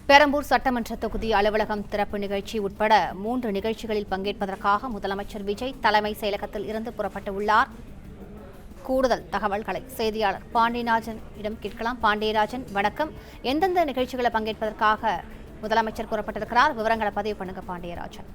பெரம்பூர் சட்டமன்ற தொகுதி அலுவலகம் திறப்பு நிகழ்ச்சி உட்பட 3 நிகழ்ச்சிகளில் பங்கேற்பதற்காக முதலமைச்சர் விஜய் தலைமை செயலகத்தில் இருந்து புறப்பட்டுள்ளார். கூடுதல் தகவல்களை செய்தியாளர் பாண்டியராஜன் இடம் கேட்கலாம். பாண்டியராஜன், வணக்கம். எந்தெந்த நிகழ்ச்சிகளை பங்கேற்பதற்காக முதலமைச்சர் புறப்பட்டிருக்கிறார்? விவரங்களை பதிவு பண்ணுங்க பாண்டியராஜன்.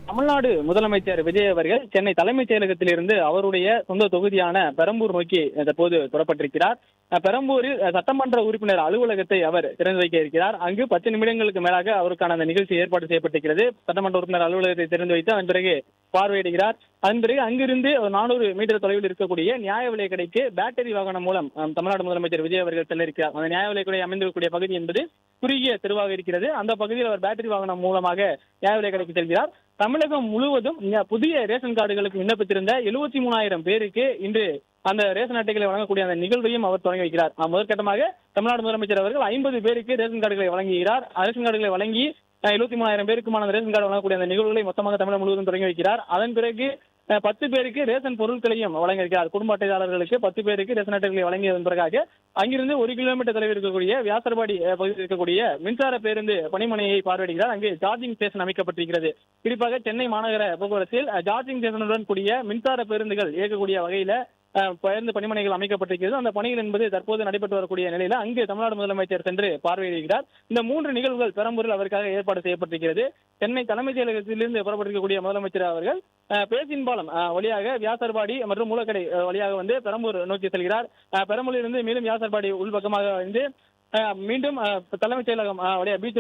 தமிழ்நாடு முதலமைச்சர் விஜய் அவர்கள் சென்னை தலைமைச் செயலகத்திலிருந்து அவருடைய சொந்த தொகுதியான பெரம்பூர் நோக்கி தற்போது புறப்பட்டிருக்கிறார். பெரம்பூரில் சட்டமன்ற உறுப்பினர் அலுவலகத்தை அவர் திறந்து வைக்க இருக்கிறார். அங்கு 10 நிமிடங்களுக்கு மேலாக அவருக்கான அந்த நிகழ்ச்சி ஏற்பாடு செய்யப்பட்டிருக்கிறது. சட்டமன்ற உறுப்பினர் அலுவலகத்தை திறந்து வைத்து அதன் பிறகு பார்வையிடுகிறார். அதன் பிறகு அங்கிருந்து 400 மீட்டர் தொலைவில் இருக்கக்கூடிய நியாய விலை கடைக்கு பேட்டரி வாகனம் மூலம் தமிழ்நாடு முதலமைச்சர் விஜய் அவர்கள் செல்ல இருக்கிறார். அந்த நியாய விலை கடை அமைந்திருக்கக்கூடிய பகுதி என்பது குறுகிய தெருவாக இருக்கிறது. அந்த பகுதியில் அவர் பேட்டரி வாகனம் மூலமாக நியாய விலை கடைக்கு செல்கிறார். தமிழகம் முழுவதும் புதிய ரேஷன் கார்டுகளுக்கு விண்ணப்பித்திருந்த 73,000 பேருக்கு இன்று அந்த ரேஷன் அட்டைகளை வழங்கக்கூடிய அந்த நிகழ்வையும் அவர் தொடங்கி வைக்கிறார். முதற்கட்டமாக தமிழ்நாடு முதலமைச்சர் அவர்கள் 50 பேருக்கு ரேஷன் கார்டுகளை வழங்குகிறார். ரேஷன் கார்டுகளை வழங்கி 73,000 பேருக்குமான ரேஷன் கார்டு வழங்கக்கூடிய அந்த நிகழ்வுகளை மொத்தமாக தமிழகம் முழுவதும் தொடங்கி வைக்கிறார். அதன் பிறகு 10 பேருக்கு ரேஷன் பொருட்களையும் வழங்க இருக்கிறார். குடும்ப அட்டைதாரர்களுக்கு 10 பேருக்கு ரேஷன் அட்டைகளை வழங்கியதன் பிறகாக அங்கிருந்து 1 கிலோமீட்டர் தொலைவில் இருக்கக்கூடிய வியாசர்பாடி பகுதியில் இருக்கக்கூடிய மின்சார பேருந்து பணிமனையை பார்வையிடுகிறார். அங்கு சார்ஜிங் ஸ்டேஷன் அமைக்கப்பட்டிருக்கிறது. குறிப்பாக சென்னை மாநகர போக்குவரத்தில் சார்ஜிங் ஸ்டேஷனுடன் கூடிய மின்சார பேருந்துகள் இயக்கக்கூடிய வகையில பேருந்து பணிமனைகள் அமைக்கப்பட்டிருக்கிறது. அந்த பணிகள் என்பது தற்போது நடைபெற்று வரக்கூடிய நிலையில அங்கு தமிழ்நாடு முதலமைச்சர் சென்று பார்வையிடுகிறார். இந்த 3 நிகழ்வுகள் பெரம்பூரில் அவருக்காக ஏற்பாடு செய்யப்பட்டிருக்கிறது. சென்னை தலைமைச் செயலகத்திலிருந்து புறப்பட்டிருக்கக்கூடிய முதலமைச்சர் அவர்கள் பேசின்பாலம் வழியாக வியாசர்பாடி மற்றும் மூலக்கடை வழியாக வந்து பெரம்பூர் நோக்கி செல்கிறார். பெரம்பூரிலிருந்து மேலும் வியாசர்பாடி உள்பக்கமாக வந்து மீண்டும் தலைமைச் செயலகம் பீச்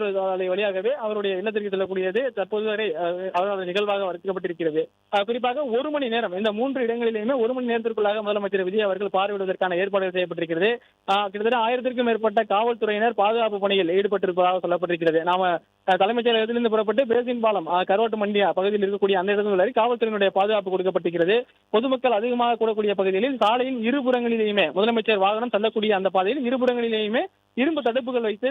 வழியாகவே அவருடைய இல்லத்திற்கு செல்லக்கூடியது தற்போது வரை அவரது நிகழ்வாக வர்க்கப்பட்டிருக்கிறது. குறிப்பாக 1 மணி நேரம் இந்த 3 இடங்களிலுமே 1 மணி நேரத்திற்குள்ளாக முதலமைச்சர் விஜய் அவர்கள் பார்வையிடுவதற்கான ஏற்பாடுகள் செய்யப்பட்டிருக்கிறது. கிட்டத்தட்ட 1000க்கும் மேற்பட்ட காவல்துறையினர் பாதுகாப்பு பணியில் ஈடுபட்டிருப்பதாக சொல்லப்பட்டிருக்கிறது. நாம தலைமைச் செயலகத்திலிருந்து புறப்பட்டு பேசின்பாலம் கரோட்டு மண்டியா பகுதியில் இருக்கக்கூடிய அந்த இடங்கள் வரை காவல்துறையினுடைய பாதுகாப்பு கொடுக்கப்பட்டிருக்கிறது. பொதுமக்கள் அதிகமாக கூடக்கூடிய பகுதிகளில் சாலையின் இருபுறங்களிலேயுமே முதலமைச்சர் வாகனம் செல்லக்கூடிய அந்த பாதையில் இருபுறங்களிலேயுமே இரும்பு தடுப்புகள் வைத்து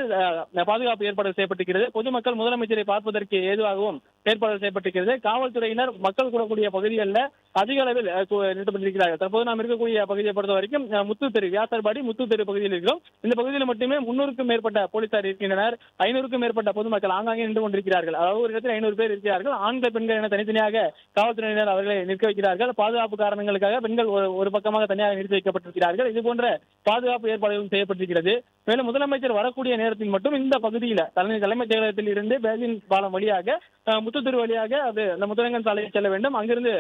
பாதுகாப்பு ஏற்பாடு செய்யப்பட்டிருக்கிறது. பொதுமக்கள் முதலமைச்சரை பார்ப்பதற்கு ஏதுவாகவும் ஏற்பாடு செய்யப்பட்டிருக்கிறது. காவல்துறையினர் மக்கள் கூடக்கூடிய பகுதிகளில் அதிக அளவில் நிறுத்தப்பட்டிருக்கிறார்கள். தற்போது நாம் இருக்கக்கூடிய பகுதியை பொறுத்த வரைக்கும் முத்து தெரு வியாசர்பாடி முத்து தெரு பகுதியில் இருக்கிறோம். இந்த பகுதியில் மட்டுமே 300க்கும் மேற்பட்ட போலீசார் இருக்கின்றனர். 500க்கும் மேற்பட்ட பொதுமக்கள் ஆங்காங்கே நின்று கொண்டிருக்கிறார்கள். அதாவது ஒரு இடத்தில் 500 பேர் இருக்கிறார்கள். ஆண்கள் பெண்கள் என தனித்தனியாக காவல்துறையினர் அவர்களை நிற்க வைக்கிறார்கள். பாதுகாப்பு காரணங்களுக்காக பெண்கள் ஒரு பக்கமாக தனியாக நிறுத்தி வைக்கப்பட்டிருக்கிறார்கள். இது போன்ற பாதுகாப்பு ஏற்பாடுகளும் செய்யப்பட்டிருக்கிறது. மேலும் முதலமைச்சர் வரக்கூடிய நேரத்தில் மட்டும் இந்த பகுதியில் தலைமைச் செயலகத்தில் இருந்து பேசின் பாலம் வழியாக முத்துத்தெரு வழியாக அது அந்த முத்தரங்கன் சாலையில் செல்ல வேண்டும். அங்கிருந்து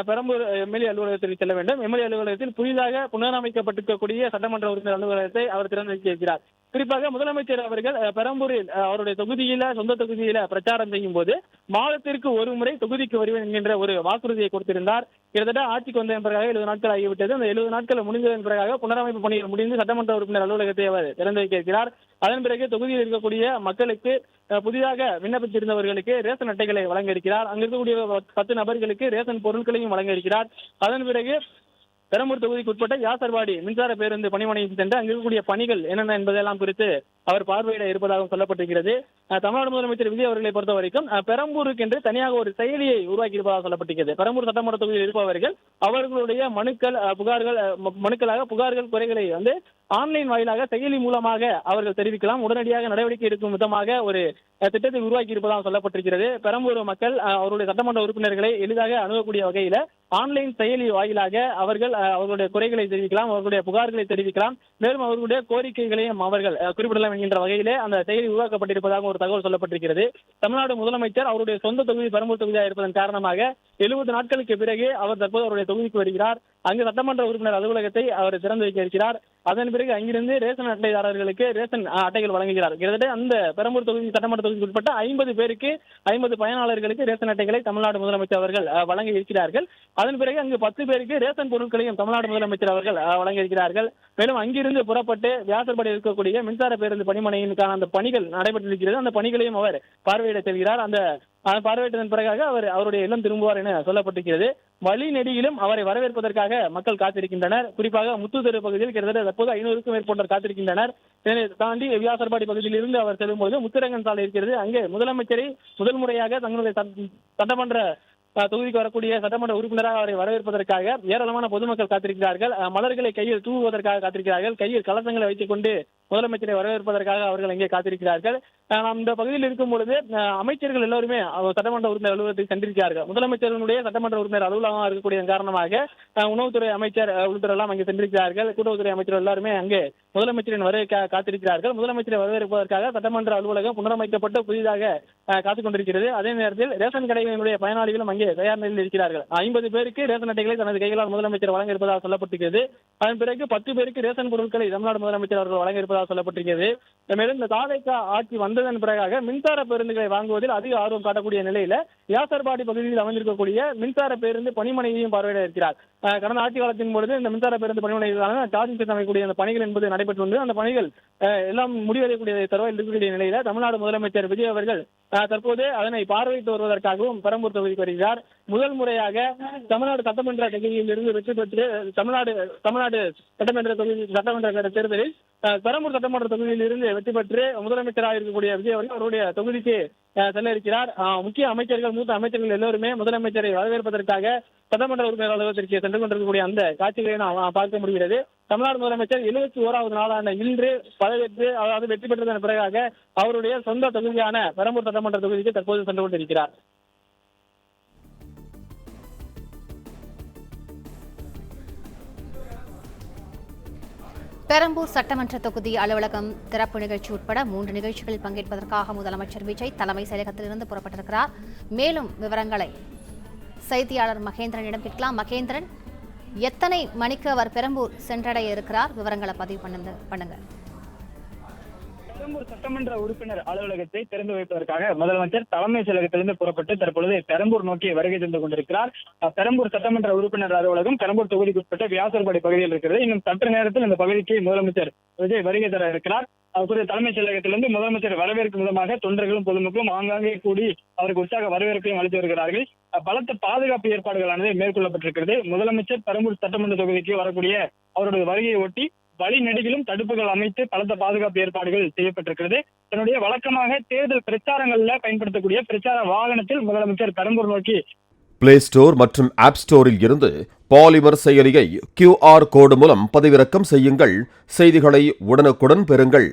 பெரம்பூர் எம்எல்ஏ அலுவலகத்திற்கு செல்ல வேண்டும். எம்எல்ஏ அலுவலகத்தில் புதிதாக புனரமைக்கப்பட்டிருக்கக்கூடிய சட்டமன்ற உறுப்பினர் அலுவலகத்தை அவர் திறந்து வைத்திருக்கிறார். குறிப்பாக முதலமைச்சர் அவர்கள் பெரம்பூரில் அவருடைய தொகுதியில சொந்த தொகுதியில பிரச்சாரம் செய்யும் போது மாதத்திற்கு ஒரு முறை தொகுதிக்கு வருவேன் என்கின்ற ஒரு வாக்குறுதியை கொடுத்திருந்தார். கிட்டத்தட்ட ஆட்சிக்கு வந்த பிறகாக 70 நாட்கள் ஆகிவிட்டது. அந்த 70 நாட்கள் முடிந்ததன் பிறகாக புனரமைப்பு பணிகள் முடிந்து சட்டமன்ற உறுப்பினர் அலுவலகத்தை அவர் திறந்து வைக்க இருக்கிறார். அதன் பிறகு தொகுதியில் இருக்கக்கூடிய மக்களுக்கு புதிதாக விண்ணப்பித்திருந்தவர்களுக்கு ரேஷன் அட்டைகளை வழங்க இருக்கிறார். அங்கு இருக்கக்கூடிய 10 நபர்களுக்கு ரேஷன் பொருட்களையும் வழங்க இருக்கிறார். அதன் பிறகு பெரம்பூர் தொகுதிக்கு உட்பட்ட யாசர்பாடி மின்சார பேருந்து பணிமனையில் சென்று அங்கு இருக்கக்கூடிய பணிகள் என்னென்ன என்பதெல்லாம் குறித்து அவர் பார்வையிட இருப்பதாகவும் சொல்லப்பட்டிருக்கிறது. தமிழ்நாடு முதலமைச்சர் விஜய் அவர்களை பொறுத்த வரைக்கும் பெரம்பூருக்கு என்று தனியாக ஒரு செயலியை உருவாக்கி இருப்பதாக சொல்லப்பட்டிருக்கிறது. பெரம்பூர் சட்டமன்ற தொகுதியில் இருப்பவர்கள் அவர்களுடைய மனுக்களாக புகார்கள் குறைகளை வந்து ஆன்லைன் வாயிலாக செயலி மூலமாக அவர்கள் தெரிவிக்கலாம். உடனடியாக நடவடிக்கை எடுக்கும் விதமாக ஒரு திட்டத்தை உருவாக்கி இருப்பதாக சொல்லப்பட்டிருக்கிறது. பெரம்பூர் மக்கள் அவருடைய சட்டமன்ற உறுப்பினர்களை எளிதாக அணுகக்கூடிய வகையில ஆன்லைன் செயலி வாயிலாக அவர்கள் அவர்களுடைய குறைகளை தெரிவிக்கலாம், அவர்களுடைய புகார்களை தெரிவிக்கலாம். மேலும் அவர்களுடைய கோரிக்கைகளையும் அவர்கள் குறிப்பிடலாம் என்கின்ற வகையிலே அந்த செயலி உருவாக்கப்பட்டிருப்பதாக ஒரு தகவல் சொல்லப்பட்டிருக்கிறது. தமிழ்நாடு முதலமைச்சர் அவருடைய சொந்த தொகுதி பெரம்பூர் தொகுதியாக இருப்பதன் காரணமாக 70 நாட்களுக்கு பிறகு அவர் தற்போது அவருடைய தொகுதிக்கு வருகிறார். அங்கு சட்டமன்ற உறுப்பினர் அலுவலகத்தை அவர் திறந்து வைக்க இருக்கிறார். அதன் பிறகு அங்கிருந்து ரேஷன் அட்டைதாரர்களுக்கு ரேஷன் அட்டைகள் வழங்குகிறார். கிட்டத்தட்ட அந்த பெரம்பூர் தொகுதி சட்டமன்ற தொகுதிக்கு உட்பட்ட 50 பேருக்கு 50 பயனாளர்களுக்கு ரேஷன் அட்டைகளை தமிழ்நாடு முதலமைச்சர் அவர்கள் வழங்க இருக்கிறார்கள். அதன் பிறகு அங்கு 10 பேருக்கு ரேஷன் பொருட்களையும் தமிழ்நாடு முதலமைச்சர் அவர்கள் வழங்க இருக்கிறார்கள். மேலும் அங்கிருந்து புறப்பட்டு வியாசர்பாடி இருக்கக்கூடிய மின்சார பேருந்து பணிமனையினுக்கான அந்த பணிகள் நடைபெற்றிருக்கிறது. அந்த பணிகளையும் அவர் பார்வையிட செல்கிறார். அந்த பார்வையிட்டதன் பிறகாக அவருடைய இல்லம் திரும்புவார் என சொல்லப்பட்டிருக்கிறது. வழி நெடுகிலும் அவரை வரவேற்பதற்காக மக்கள் காத்திருக்கின்றனர். குறிப்பாக முத்துத்தெரு பகுதியில் கிட்டத்தட்ட தற்போது 500க்கும் மேற்பட்டோர் காத்திருக்கின்றனர். இதனை தாண்டி வியாசர்பாடி பகுதியில் இருந்து அவர் செல்லும்போது முத்தரங்கன் சாலை இருக்கிறது. அங்கே முதலமைச்சரை முதல் முறையாக தங்களுடைய சட்டமன்ற தொகுதிக்கு வரக்கூடிய சட்டமன்ற உறுப்பினராக அவரை வரவேற்பதற்காக ஏராளமான பொதுமக்கள் காத்திருக்கிறார்கள். மலர்களை கையில் தூவுவதற்காக காத்திருக்கிறார்கள். கையில் கலசங்களை வைத்துக் கொண்டு முதலமைச்சரை வரவேற்பதற்காக அவர்கள் அங்கே காத்திருக்கிறார்கள். நாம் இந்த பகுதியில் இருக்கும் பொழுது அமைச்சர்கள் எல்லோருமே சட்டமன்ற உறுப்பினர் அலுவலகத்துக்கு சென்றிருக்கிறார்கள். முதலமைச்சர்களுடைய சட்டமன்ற உறுப்பினர் அலுவலகமாக இருக்கக்கூடிய காரணமாக உணவுத்துறை அமைச்சர் உள்ளிட்டோர் எல்லாம் அங்கே சென்றிருக்கிறார்கள். கூட்டுறவுத்துறை அமைச்சர் எல்லாருமே அங்கே முதலமைச்சரின் வரை காத்திருக்கிறார்கள். முதலமைச்சரை வரவேற்பதற்காக சட்டமன்ற அலுவலகம் புனரமைக்கப்பட்டு புதிதாக காத்துக் கொண்டிருக்கிறது. அதே நேரத்தில் ரேஷன் கடைகளுடைய பயனாளிகளும் அங்கே தயார் நிலையில் இருக்கிறார்கள். 50 பேருக்கு ரேஷன் அட்டைகளை தனது கைகளால் முதலமைச்சர் வழங்க இருப்பதாக சொல்லப்பட்டிருக்கிறது. அதன் பிறகு 10 பேருக்கு ரேஷன் பொருட்களை தமிழ்நாடு முதலமைச்சர் அவர்கள் வழங்க இருப்பதாக சொல்லப்பட்டிருக்கிறது. மேலும் இந்த தாவேகா ஆட்சி வந்ததன் பிறகாக மின்சார பேருந்துகளை வாங்குவதில் அதிக ஆர்வம் காட்டக்கூடிய நிலையில வியாசர்பாடி பகுதியில் அமைந்திருக்கக்கூடிய மின்சார பேருந்து பணிமனையையும் பார்வையிட இருக்கிறார். கடந்த ஆட்சி காலத்தின் பொழுது இந்த மின்சார பேருந்து பணிமனைகளான சார்ஜிங் ஸ்டேஷன் அமைக்கக்கூடிய அந்த பணிகள் என்பது நடைபெற்று வந்து அந்த பணிகள் எல்லாம் முடிவடையக்கூடிய தருவாயில் இருக்கக்கூடிய நிலையில தமிழ்நாடு முதலமைச்சர் விஜய் அவர்கள் தற்போது அதனை பார்வையிட்டு வருவதற்காகவும் பெரம்பூர் தொகுதிக்கு வருகிறார். முதல் முறையாக தமிழ்நாடு சட்டமன்ற தொகுதியில் இருந்து வெற்றி பெற்று தமிழ்நாடு சட்டமன்ற தேர்தலில் பெரம்பூர் சட்டமன்ற தொகுதியில் இருந்து வெற்றி பெற்று முதலமைச்சராக இருக்கக்கூடிய விஜய் அவர்கள் அவருடைய தொகுதிக்கு செல்ல இருக்கிறார். முக்கிய அமைச்சர்கள் மூத்த அமைச்சர்கள் எல்லோருமே முதலமைச்சரை வரவேற்பதற்காக சட்டமன்ற உறுப்பினர் அலுவலகத்திற்கு சென்று கொண்டிருக்கக்கூடிய அந்த காட்சிகளை நாம் பார்க்க முடிகிறது. தமிழ்நாடு முதலமைச்சர் 71வது நாளான இன்று பதவியேற்று அதாவது வெற்றி பெற்றதன் பிறகாக அவருடைய சொந்த தொகுதியான பெரம்பூர் சட்டமன்ற தொகுதிக்கு தற்போது சென்று கொண்டிருக்கிறார். பெரம்பூர் சட்டமன்ற தொகுதி அலுவலகம் திறப்பு நிகழ்ச்சி உட்பட 3 நிகழ்ச்சிகளில் பங்கேற்பதற்காக முதலமைச்சர் விஜய் தலைமை செயலகத்திலிருந்து புறப்பட்டிருக்கிறார். மேலும் விவரங்களை செய்தியாளர் மகேந்திரனிடம் கேட்கலாம். மகேந்திரன், எத்தனை மணிக்கு அவர் பெரம்பூர் சென்றடைய இருக்கிறார்? விவரங்களை பதிவு பண்ணுங்க. பெரம்பூர் சட்டமன்ற உறுப்பினர் அலுவலகத்தை திறந்து வைப்பதற்காக முதலமைச்சர் தலைமை செயலகத்திலிருந்து புறப்பட்டு தற்பொழுது பெரம்பூர் நோக்கி வருகை தந்து கொண்டிருக்கிறார். பெரம்பூர் சட்டமன்ற உறுப்பினர் அலுவலகம் பெரம்பூர் தொகுதிக்கு உட்பட்ட வியாசர்பாடி பகுதியில் இருக்கிறது. இன்னும் சற்று நேரத்தில் இந்த பகுதிக்கு முதலமைச்சர் விஜய் வருகை தர இருக்கிறார். தலைமை செயலகத்திலிருந்து முதலமைச்சர் வரவேற்கும் விதமாக தொண்டர்களும் பொதுமக்களும் ஆங்காங்கே கூடி அவருக்கு உற்சாக வரவேற்பையும் அளித்து வருகிறார்கள். பலத்த பாதுகாப்பு ஏற்பாடுகளானது மேற்கொள்ளப்பட்டிருக்கிறது. முதலமைச்சர் பெரம்பூர் சட்டமன்ற தொகுதிக்கு வரக்கூடிய அவருடைய வருகையை ஒட்டி வழி நெடுகிலும் தடுப்புகள் அமைத்து பலத்த பாதுகாப்பு ஏற்பாடுகள் செய்யப்பட்டிருக்கிறது. தன்னுடைய வழக்கமாக தேர்தல் பிரச்சாரங்கள்ல பயன்படுத்தக்கூடிய பிரச்சார வாகனத்தில் முதலமைச்சர் பெரம்பூர் நோக்கி பிளே ஸ்டோர் மற்றும் ஆப் ஸ்டோரில் இருந்து பாலிமர் செயலியை QR கோடு மூலம் பதிவிறக்கம் செய்யுங்கள். செய்திகளை உடனுக்குடன் பெறுங்கள்.